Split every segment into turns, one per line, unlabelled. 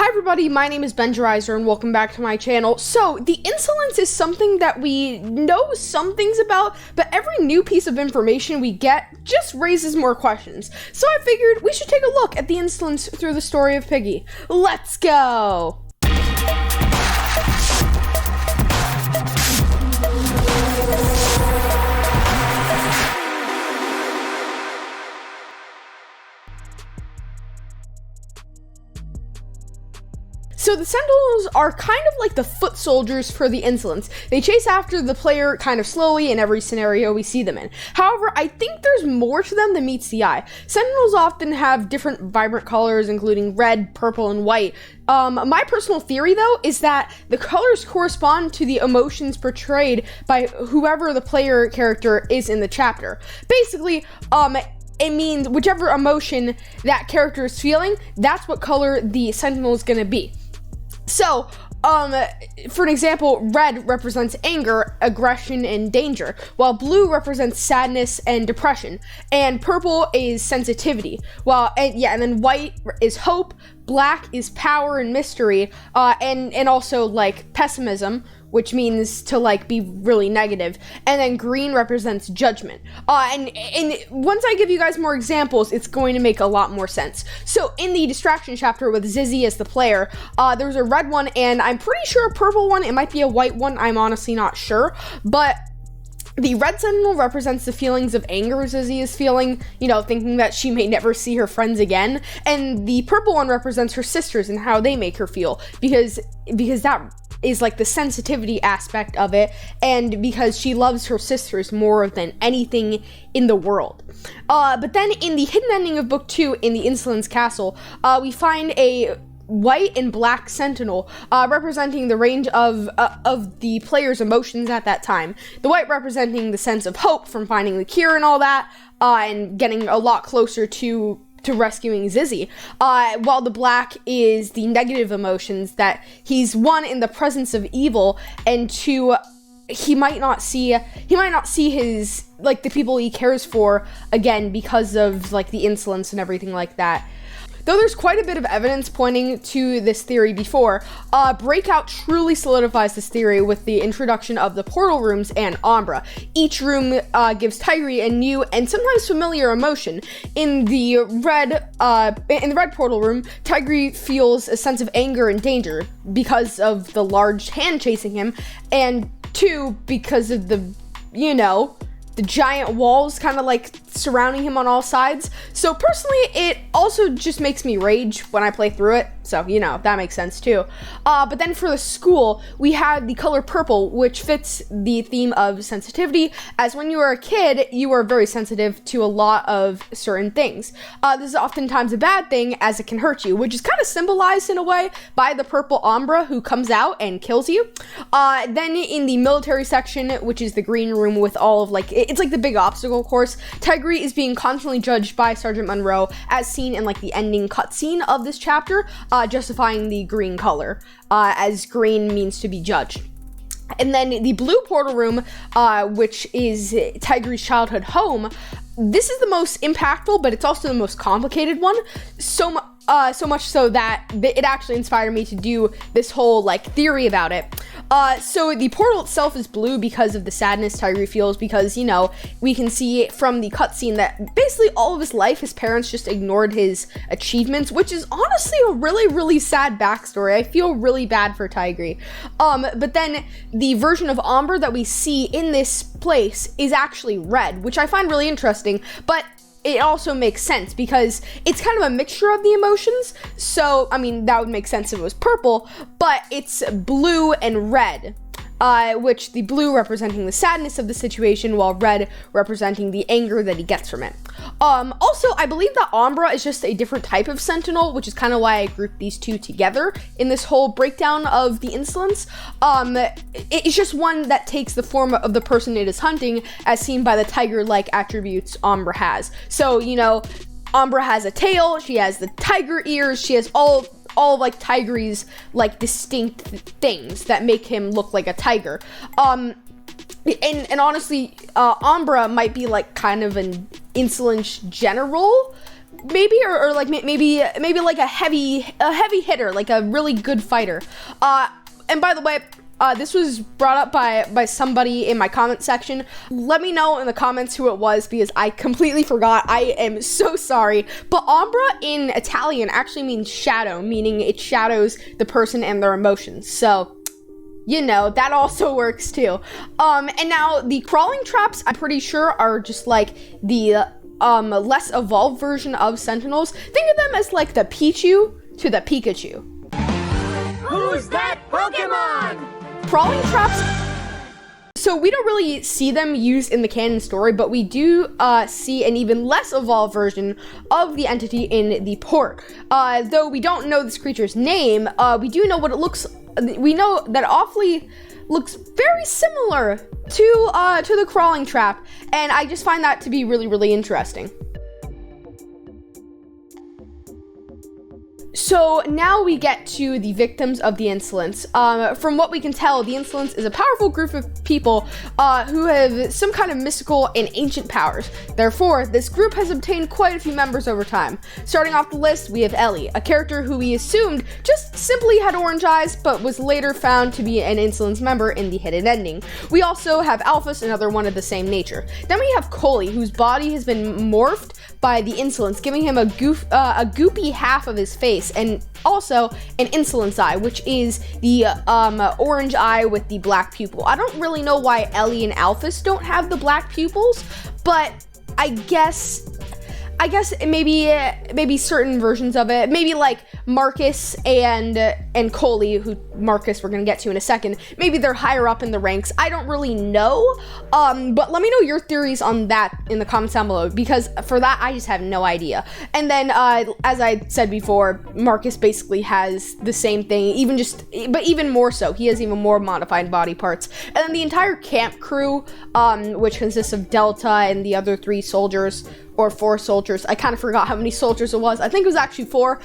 Hi everybody, my name is Benjerizer and welcome back to my channel. So, the Insolence is something that we know some things about, but every new piece of information we get just raises more questions. So I figured we should take a look at the Insolence through the story of Piggy. Let's go! So the Sentinels are kind of like the foot soldiers for the Insolence. They chase after the player kind of slowly in every scenario we see them in. However, I think there's more to them than meets the eye. Sentinels often have different vibrant colors, including red, purple, and white. My personal theory, though, is that the colors correspond to the emotions portrayed by whoever the player character is in the chapter. Basically, it means whichever emotion that character is feeling, that's what color the Sentinel is going to be. So, for an example, red represents anger, aggression, and danger, while blue represents sadness and depression, and purple is sensitivity, and then white is hope, black is power and mystery, and also, like, pessimism, which means to, like, be really negative, and then green represents judgment. And once I give you guys more examples, it's going to make a lot more sense. So, in the distraction chapter with Zizzy as the player, there's a red one, and I'm pretty sure a purple one. It might be a white one. I'm honestly not sure, but the red Sentinel represents the feelings of anger Zizzy is feeling, thinking that she may never see her friends again. And the purple one represents her sisters and how they make her feel, because that is like the sensitivity aspect of it, and because she loves her sisters more than anything in the world. But then in the hidden ending of book 2, in the Insolence Castle, we find a white and black Sentinel, representing the range of the player's emotions at that time. The white representing the sense of hope from finding the cure and all that, and getting a lot closer to rescuing Zizzy, while the black is the negative emotions, that he's one, in the presence of evil, and two, he might not see his, like, the people he cares for again because of, like, the insolence and everything like that. Though there's quite a bit of evidence pointing to this theory before, Breakout truly solidifies this theory with the introduction of the portal rooms and Umbra. Each room gives Tigry a new and sometimes familiar emotion. In the red portal room, Tigry feels a sense of anger and danger because of the large hand chasing him, and 2, because of the giant walls kind of like surrounding him on all sides. So personally, it also just makes me rage when I play through it. So, that makes sense too. But then for the school, we had the color purple, which fits the theme of sensitivity, as when you were a kid, you were very sensitive to a lot of certain things. This is oftentimes a bad thing, as it can hurt you, which is kind of symbolized in a way by the purple Umbra who comes out and kills you. Then in the military section, which is the green room with all of, like, it's like the big obstacle course, Tigry is being constantly judged by Sergeant Monroe, as seen in, like, the ending cutscene of this chapter, justifying the green color, as green means to be judged. And then the blue portal room, which is Tigry's childhood home, this is the most impactful, but it's also the most complicated one. So much so that it actually inspired me to do this whole, like, theory about it. So the portal itself is blue because of the sadness Tigry feels, because, we can see from the cutscene that basically all of his life, his parents just ignored his achievements, which is honestly a really, really sad backstory. I feel really bad for Tigry. But then the version of Umbra that we see in this place is actually red, which I find really interesting, but it also makes sense because it's kind of a mixture of the emotions. So, that would make sense if it was purple, but it's blue and red, which the blue representing the sadness of the situation, while red representing the anger that he gets from it. Also, I believe that Umbra is just a different type of Sentinel, which is kind of why I grouped these two together in this whole breakdown of the Insolence. It's just one that takes the form of the person it is hunting, as seen by the tiger-like attributes Umbra has. So, Umbra has a tail, she has the tiger ears, she has all of, like, Tigry's, like, distinct things that make him look like a tiger. And honestly, Umbra might be, like, kind of an Insolence general, maybe or like maybe like a heavy hitter, like a really good fighter. And by the way, this was brought up by somebody in my comment section. Let me know in the comments who it was, because I completely forgot. I am so sorry. But ombra in Italian actually means shadow, meaning it shadows the person and their emotions. So, you know, that also works too. And now the crawling traps, I'm pretty sure, are just like the less evolved version of Sentinels. Think of them as like the Pichu to the Pikachu.
Who's that Pokemon?
Crawling traps, so we don't really see them used in the canon story, but we do see an even less evolved version of the entity in the port. Though we don't know this creature's name, we do know what it looks. We know that it awfully looks very similar to the crawling trap, and I just find that to be really, really interesting. So now we get to the victims of the Insolence. From what we can tell, the Insolence is a powerful group of people who have some kind of mystical and ancient powers. Therefore, this group has obtained quite a few members over time. Starting off the list, we have Ellie, a character who we assumed just simply had orange eyes, but was later found to be an Insolence member in the hidden ending. We also have Alphys, another one of the same nature. Then we have Coley, whose body has been morphed by the Insolence, giving him a goopy half of his face, and also an Insolence eye, which is the orange eye with the black pupil. I don't really know why Ellie and Alphys don't have the black pupils, but I guess maybe certain versions of it, maybe like Marcus and Coley, who Marcus we're gonna get to in a second, maybe they're higher up in the ranks. I don't really know, but let me know your theories on that in the comments down below, because for that I just have no idea. And then as I said before, Marcus basically has the same thing, but even more so. He has even more modified body parts. And then the entire camp crew, which consists of Delta and the other 3 soldiers, or 4 soldiers. I kind of forgot how many soldiers it was. I think it was actually 4.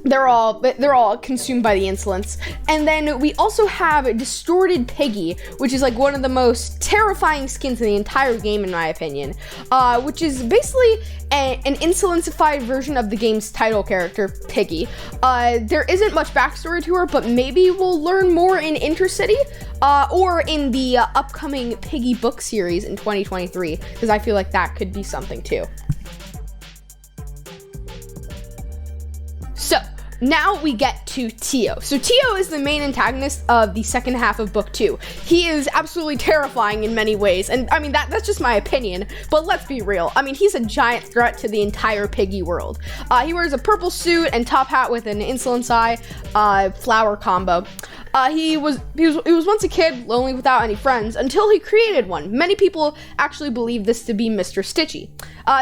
They're all consumed by the Insolence. And then we also have Distorted Piggy, which is like one of the most terrifying skins in the entire game, in my opinion, which is basically an Insolencified version of the game's title character, Piggy. There isn't much backstory to her, but maybe we'll learn more in Intercity, or in the upcoming Piggy book series in 2023, because I feel like that could be something too. So, now we get to Tio. So Tio is the main antagonist of the second half of book 2. He is absolutely terrifying in many ways, and I mean that's just my opinion, but let's be real. I mean, he's a giant threat to the entire Piggy world. He wears a purple suit and top hat with an Insolence eye, flower combo. He was once a kid, lonely without any friends, until he created one. Many people actually believe this to be Mr. Stitchy.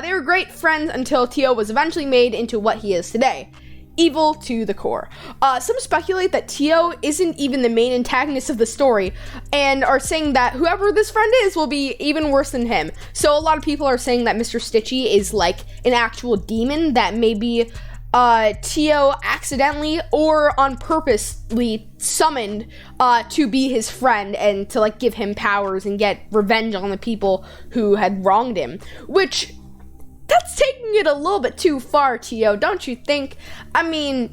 They were great friends until Tio was eventually made into what he is today. Evil to the core. Some speculate that Tio isn't even the main antagonist of the story, and are saying that whoever this friend is will be even worse than him. So a lot of people are saying that Mr. Stitchy is like an actual demon that maybe Tio accidentally or on purposely summoned to be his friend and to like give him powers and get revenge on the people who had wronged him, which that's taking it a little bit too far, Tio, don't you think? I mean,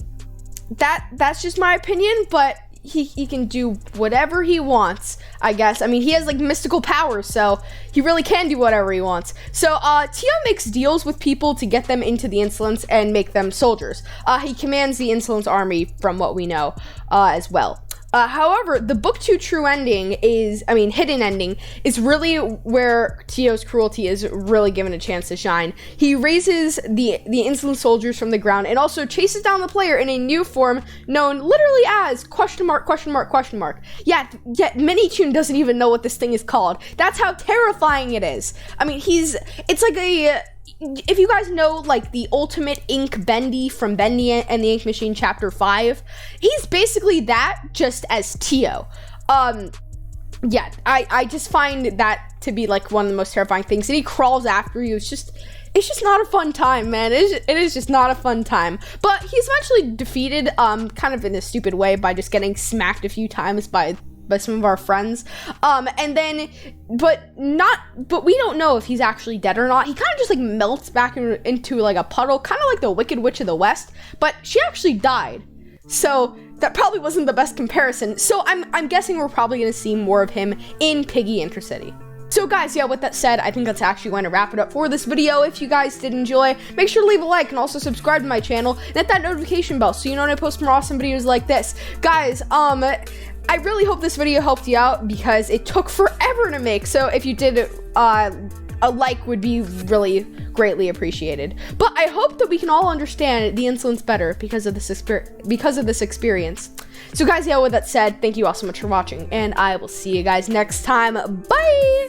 that's just my opinion, but he can do whatever he wants, I guess. I mean, he has like mystical powers, so he really can do whatever he wants. So Tio makes deals with people to get them into the Insolence and make them soldiers. He commands the Insolence army, from what we know, as well. However, the book 2 true ending hidden ending is really where Tio's cruelty is really given a chance to shine. He raises the Insolent soldiers from the ground and also chases down the player in a new form known literally as ? Yet Minitune doesn't even know what this thing is called. That's how terrifying it is. I mean, it's like if you guys know, like, the Ultimate Ink Bendy from Bendy and the Ink Machine Chapter 5, he's basically that, just as Tio. Yeah, I just find that to be, like, one of the most terrifying things. And he crawls after you. It's just not a fun time, man. It is just not a fun time. But he's eventually defeated, kind of in a stupid way, by just getting smacked a few times by by some of our friends. And then, but we don't know if he's actually dead or not. He kind of just like melts back into like a puddle, kind of like the Wicked Witch of the West, but she actually died. So that probably wasn't the best comparison. So I'm guessing we're probably going to see more of him in Piggy Intercity. So guys, yeah, with that said, I think that's actually going to wrap it up for this video. If you guys did enjoy, make sure to leave a like and also subscribe to my channel and hit that notification bell so you know when I post more awesome videos like this. Guys, I really hope this video helped you out because it took forever to make. So if you did, a like would be really greatly appreciated. But I hope that we can all understand the Insolence better because of this experience. So guys, yeah, with that said, thank you all so much for watching, and I will see you guys next time. Bye!